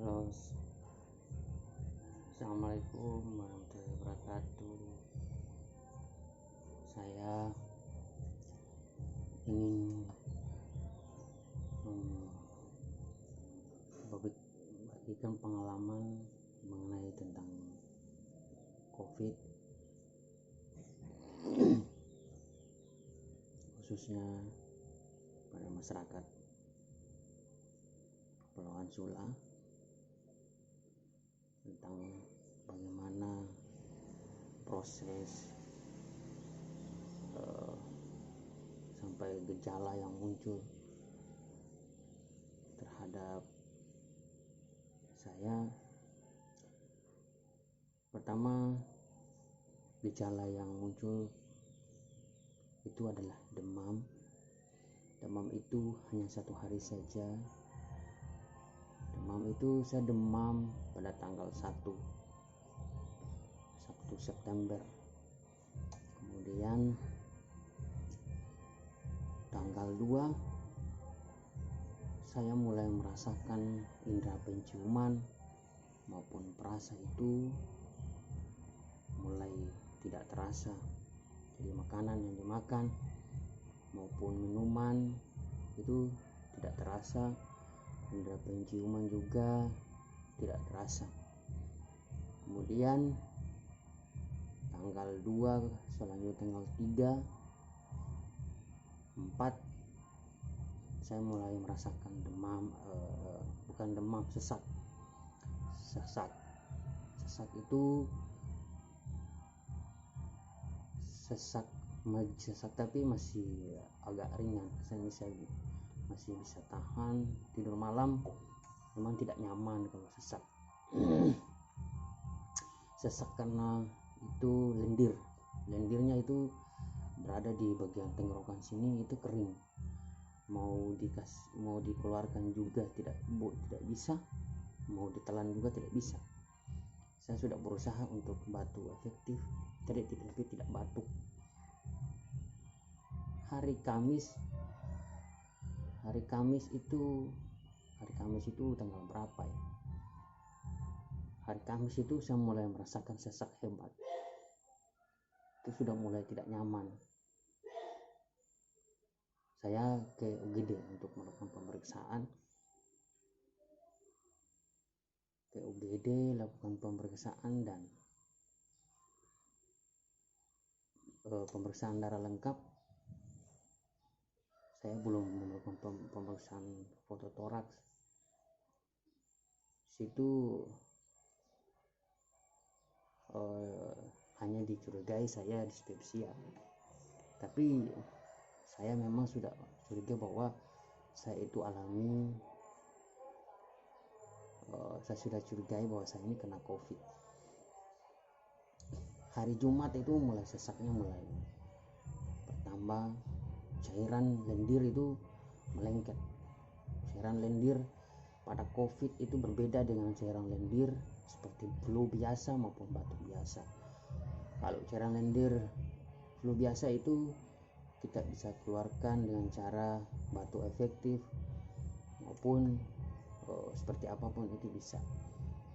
Halo, Assalamualaikum warahmatullahi wabarakatuh. Saya ingin membagikan pengalaman mengenai tentang COVID, khususnya pada masyarakat Kepulauan Sula, tentang bagaimana proses sampai gejala yang muncul terhadap saya. Pertama, gejala yang muncul itu adalah demam. Demam itu hanya 1 hari saja. Demam itu saya demam pada tanggal 1 September. Kemudian tanggal 2 saya mulai merasakan indera penciuman maupun perasa itu mulai tidak terasa. Jadi makanan yang dimakan maupun minuman itu tidak terasa, indera penciuman juga tidak terasa. Kemudian tanggal 2, selanjutnya tanggal 3, 4 saya mulai merasakan demam, bukan demam, sesak itu sesak tapi masih agak ringan. Saya masih bisa tahan tidur malam, memang tidak nyaman kalau sesak. Sesak karena itu lendirnya itu berada di bagian tenggorokan sini, itu kering, mau dikeluarkan juga tidak bisa, mau ditelan juga tidak bisa. Saya sudah berusaha untuk batuk efektif, tapi tidak batuk. Hari Kamis itu tanggal berapa ya? Hari Kamis itu saya mulai merasakan sesak hebat. Itu sudah mulai tidak nyaman. Saya ke UGD untuk melakukan pemeriksaan. Ke UGD lakukan pemeriksaan dan pemeriksaan darah lengkap. Saya belum melakukan pemeriksaan fototoraks. Situ hanya dicurigai saya dispepsia, tapi saya memang sudah curiga bahwa saya itu alami, saya sudah curigai bahwa saya ini kena COVID. Hari Jumat itu mulai sesaknya mulai bertambah, cairan lendir itu melengket. Cairan lendir pada COVID itu berbeda dengan cairan lendir seperti flu biasa maupun batuk biasa. Kalau cairan lendir flu biasa itu kita bisa keluarkan dengan cara batuk efektif maupun seperti apapun itu bisa.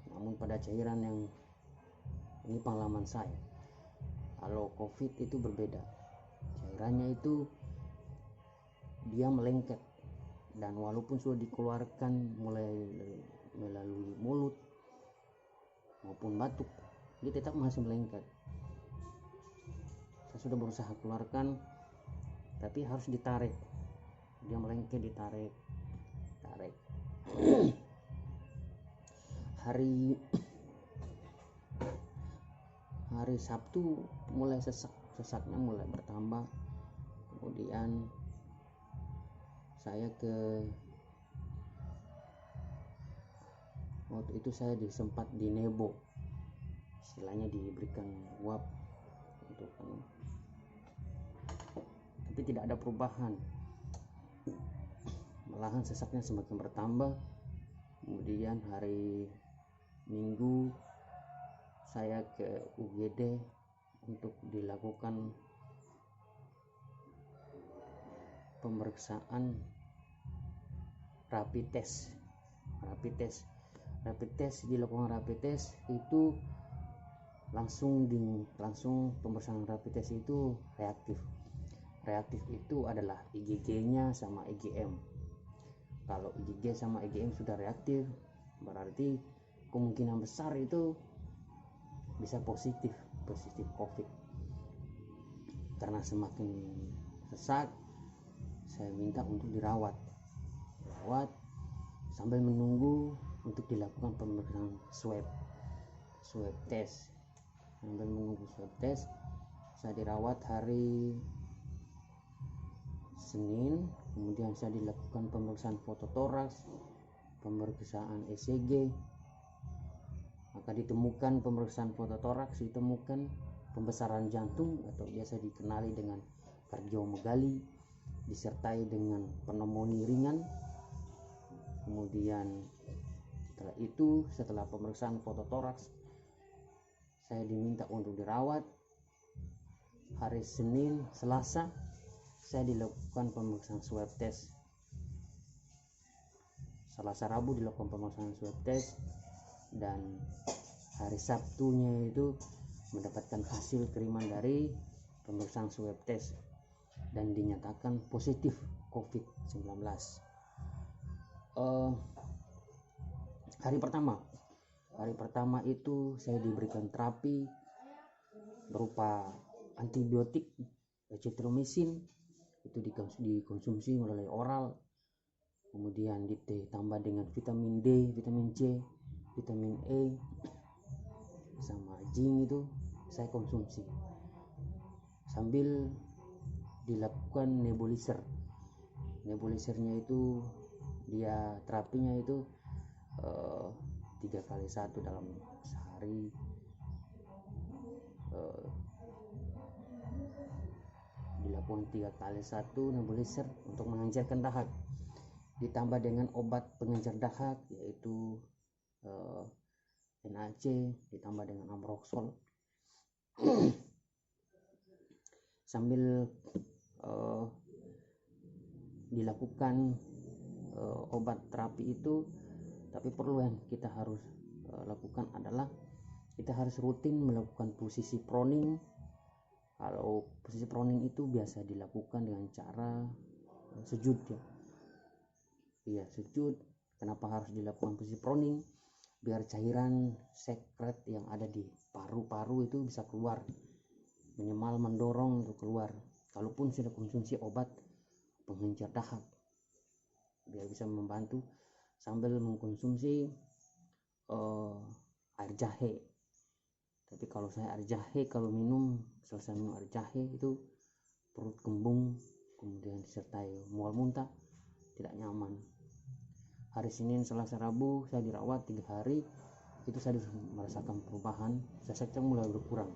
Namun pada cairan yang ini pengalaman saya, kalau COVID itu berbeda. Cairannya itu dia melengket, dan walaupun sudah dikeluarkan mulai melalui mulut maupun batuk, dia tetap masih melengket. Saya sudah berusaha keluarkan, tapi harus ditarik. Dia melengket, ditarik. Hari Sabtu mulai sesaknya mulai bertambah. Kemudian saya waktu itu saya sempat di nebo, istilahnya diberikan uap untuk, tapi tidak ada perubahan, malahan sesaknya semakin bertambah. Kemudian hari Minggu saya ke UGD untuk dilakukan pemeriksaan rapid test dilakukan rapid test itu langsung pemeriksaan rapid test itu reaktif itu adalah IgG-nya sama IgM. Kalau IgG sama IgM sudah reaktif, berarti kemungkinan besar itu bisa positif COVID. Karena semakin sesak, saya minta untuk dirawat sambil menunggu untuk dilakukan pemeriksaan swab test. Sambil menunggu swab test, saya dirawat hari Senin, kemudian saya dilakukan pemeriksaan fototoraks, pemeriksaan ECG. Maka ditemukan pemeriksaan fototoraks, ditemukan pembesaran jantung atau biasa dikenali dengan kardiomegali, disertai dengan pneumonia ringan. Kemudian setelah pemeriksaan fototoraks, saya diminta untuk dirawat. Hari Senin, Selasa saya dilakukan pemeriksaan swab test. Selasa, Rabu dilakukan pemeriksaan swab test, dan hari Sabtunya itu mendapatkan hasil kiriman dari pemeriksaan swab test dan dinyatakan positif COVID-19. Hari pertama itu saya diberikan terapi berupa antibiotik erythromycin, itu dikonsumsi melalui oral, kemudian ditambah dengan vitamin D, vitamin C, vitamin E, sama zinc, itu saya konsumsi sambil dilakukan nebulisernya itu dia terapinya itu 3x1 dalam sehari. Dilakukan 3x1 nebulizer untuk mengencerkan dahak, ditambah dengan obat pengencer dahak yaitu NAC, ditambah dengan Ambroxol. Sambil dilakukan obat terapi itu, tapi perlu yang kita harus lakukan adalah kita harus rutin melakukan posisi proning. Kalau posisi proning itu biasa dilakukan dengan cara sujud ya. Iya, sujud. Kenapa harus dilakukan posisi proning? Biar cairan sekret yang ada di paru-paru itu bisa keluar, minimal mendorong untuk keluar. Kalaupun sudah konsumsi obat pengencer dahak, biar bisa membantu, sambil mengkonsumsi air jahe. Tapi kalau saya air jahe, kalau selesai minum air jahe itu perut kembung, kemudian disertai mual muntah, tidak nyaman. Hari Senin, Selasa, Rabu saya dirawat 3 hari, itu saya merasakan perubahan, sesaknya mulai berkurang.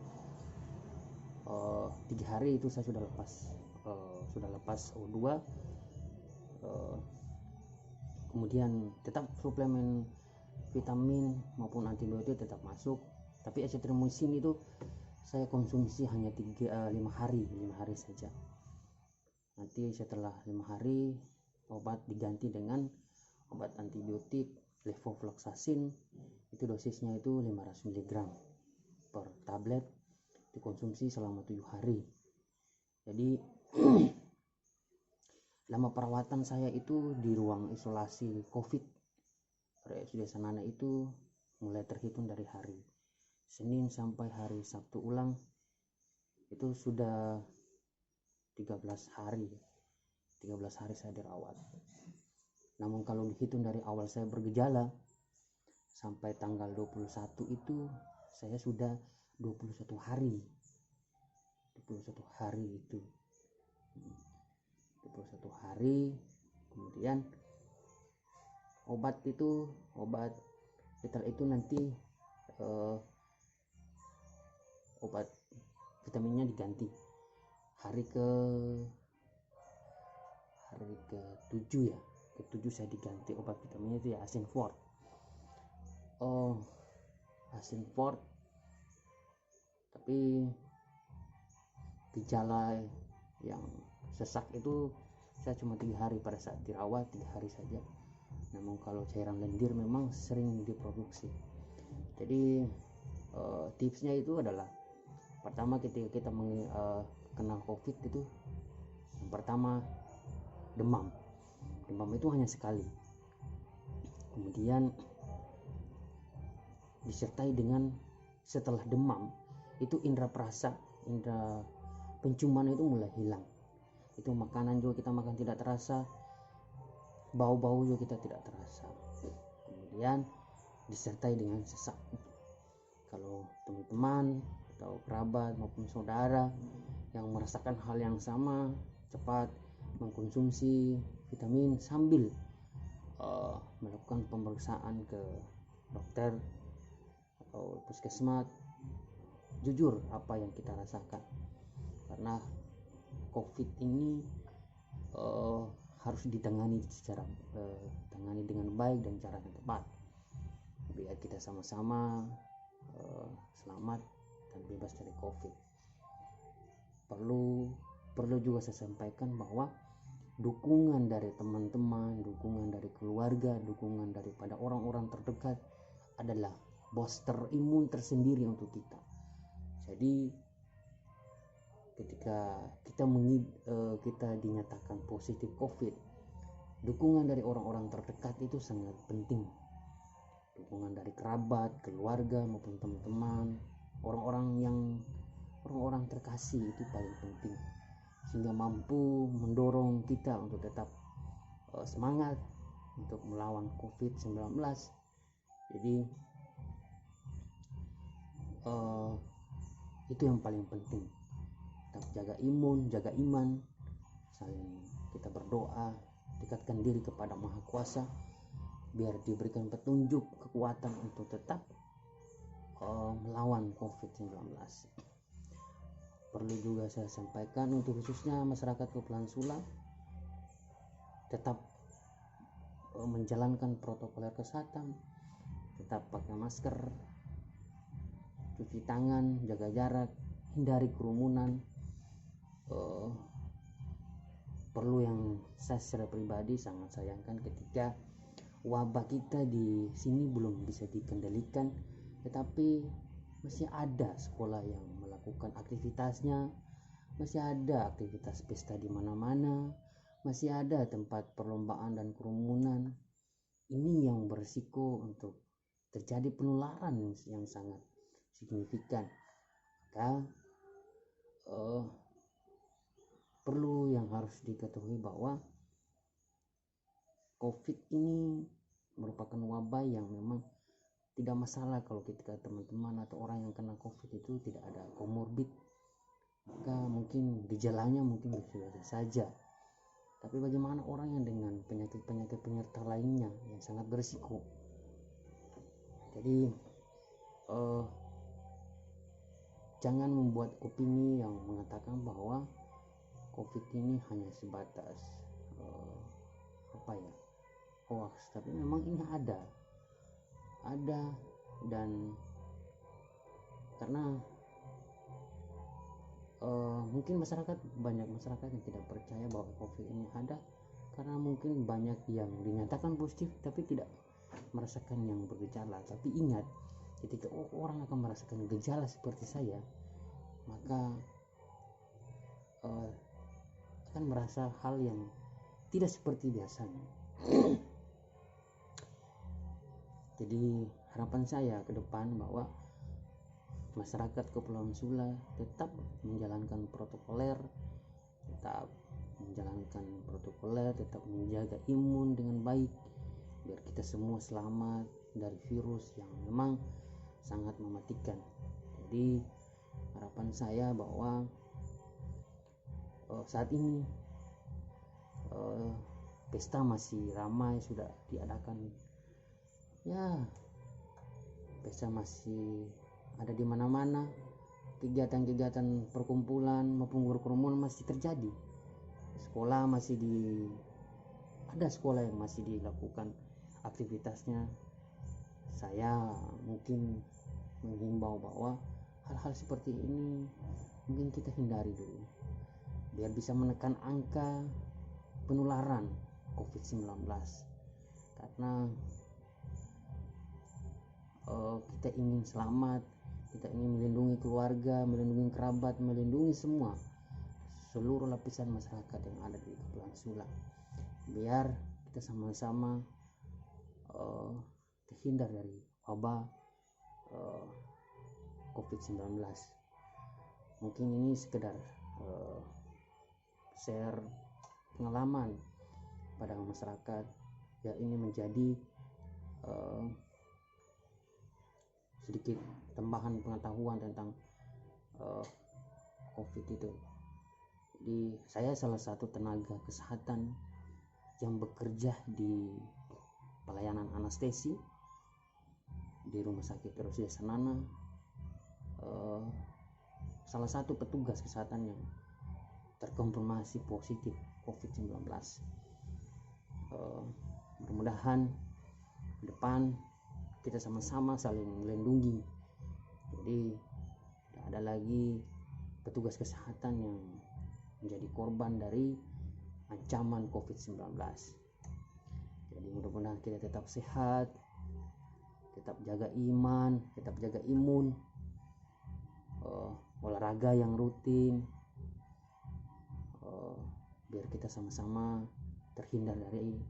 3 hari itu saya sudah lepas O2. Kemudian tetap suplemen vitamin maupun antibiotik tetap masuk, tapi erythromycin itu saya konsumsi hanya 5 hari saja. Nanti setelah 5 hari obat diganti dengan obat antibiotik levofloxacin, itu dosisnya itu 500 mg per tablet, dikonsumsi selama 7 hari. Jadi lama perawatan saya itu di ruang isolasi COVID RSUD Sanana itu mulai terhitung dari hari Senin sampai hari Sabtu ulang, itu sudah 13 hari saya dirawat. Namun kalau dihitung dari awal saya bergejala sampai tanggal 21 itu saya sudah 21 hari itu. 21 hari. Kemudian obat setelah itu nanti obat vitaminnya diganti hari ke 7 ya. Ke-7 saya diganti obat vitaminnya itu ya Asinfort. Tapi gejala yang sesak itu saya cuma 3 hari pada saat dirawat, 3 hari saja. Namun kalau cairan lendir memang sering diproduksi. Jadi tipsnya itu adalah, pertama ketika kita kena COVID itu, yang pertama demam itu hanya sekali, kemudian disertai dengan setelah demam itu indera penciuman itu mulai hilang. Itu makanan juga kita makan tidak terasa, bau-bau juga kita tidak terasa. Kemudian disertai dengan sesak. Kalau teman-teman atau kerabat maupun saudara yang merasakan hal yang sama, cepat mengkonsumsi vitamin sambil melakukan pemeriksaan ke dokter atau puskesmas. Jujur apa yang kita rasakan, karena COVID ini harus ditangani dengan baik dan cara yang tepat, biar kita sama-sama selamat dan bebas dari COVID. Perlu juga saya sampaikan bahwa dukungan dari teman-teman, dukungan dari keluarga, dukungan daripada orang-orang terdekat adalah booster imun tersendiri untuk kita. Jadi ketika kita dinyatakan positif COVID, dukungan dari orang-orang terdekat itu sangat penting. Dukungan dari kerabat, keluarga maupun teman-teman, orang-orang terkasih itu paling penting, sehingga mampu mendorong kita untuk tetap semangat untuk melawan COVID-19. Jadi itu yang paling penting. Tetap jaga imun, jaga iman, saling kita berdoa, dekatkan diri kepada Maha Kuasa biar diberikan petunjuk, kekuatan untuk tetap melawan COVID-19. Perlu juga saya sampaikan untuk khususnya masyarakat Kepulauan Sula, tetap menjalankan protokol kesehatan, tetap pakai masker, cuci tangan, jaga jarak, hindari kerumunan. Perlu yang saya secara pribadi sangat sayangkan ketika wabah kita di sini belum bisa dikendalikan, tetapi masih ada sekolah yang melakukan aktivitasnya, masih ada aktivitas pesta di mana-mana, masih ada tempat perlombaan dan kerumunan. Ini yang berisiko untuk terjadi penularan yang sangat signifikan. Maka perlu yang harus diketahui bahwa COVID ini merupakan wabah yang memang tidak masalah kalau ketika teman-teman atau orang yang kena COVID itu tidak ada komorbid, maka mungkin gejalanya mungkin biasa saja. Tapi bagaimana orang yang dengan penyakit-penyakit penyerta lainnya yang sangat berisiko? Jadi jangan membuat opini yang mengatakan bahwa COVID ini hanya sebatas hoax, tapi memang ini ada dan karena mungkin banyak masyarakat yang tidak percaya bahwa COVID ini ada, karena mungkin banyak yang dinyatakan positif tapi tidak merasakan yang bergejala. Tapi ingat, ketika orang akan merasakan gejala seperti saya, maka akan merasa hal yang tidak seperti biasanya. Jadi harapan saya ke depan bahwa masyarakat Kepulauan Sula tetap menjalankan protokoler, tetap menjaga imun dengan baik biar kita semua selamat dari virus yang memang sangat mematikan. Jadi harapan saya bahwa saat ini pesta masih ramai sudah diadakan, ya pesta masih ada di mana-mana, kegiatan-kegiatan perkumpulan maupun kerumunan masih terjadi. Ada sekolah yang masih dilakukan aktivitasnya. Saya mungkin menghimbau bahwa hal-hal seperti ini mungkin kita hindari dulu biar bisa menekan angka penularan COVID-19. karena kita ingin selamat, kita ingin melindungi keluarga, melindungi kerabat, melindungi semua seluruh lapisan masyarakat yang ada di Kepulauan Sula, biar kita sama-sama terhindar dari wabah COVID-19. Mungkin ini sekedar share pengalaman pada masyarakat, ya ini menjadi sedikit tambahan pengetahuan tentang COVID itu. Jadi saya salah satu tenaga kesehatan yang bekerja di pelayanan anestesi di Rumah Sakit Rusdia Sanana, salah satu petugas kesehatan yang terkonfirmasi positif COVID-19. Mudah-mudahan ke depan kita sama-sama saling melindungi, jadi tidak ada lagi petugas kesehatan yang menjadi korban dari ancaman COVID-19. Jadi mudah-mudahan kita tetap sehat, tetap jaga iman, tetap jaga imun, olahraga yang rutin, biar kita sama-sama terhindar dari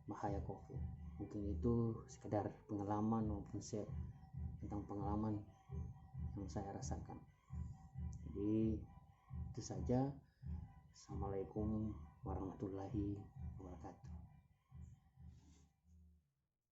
bahaya COVID. Mungkin itu sekedar pengalaman maupun share tentang pengalaman yang saya rasakan. Jadi itu saja. Assalamualaikum warahmatullahi wabarakatuh.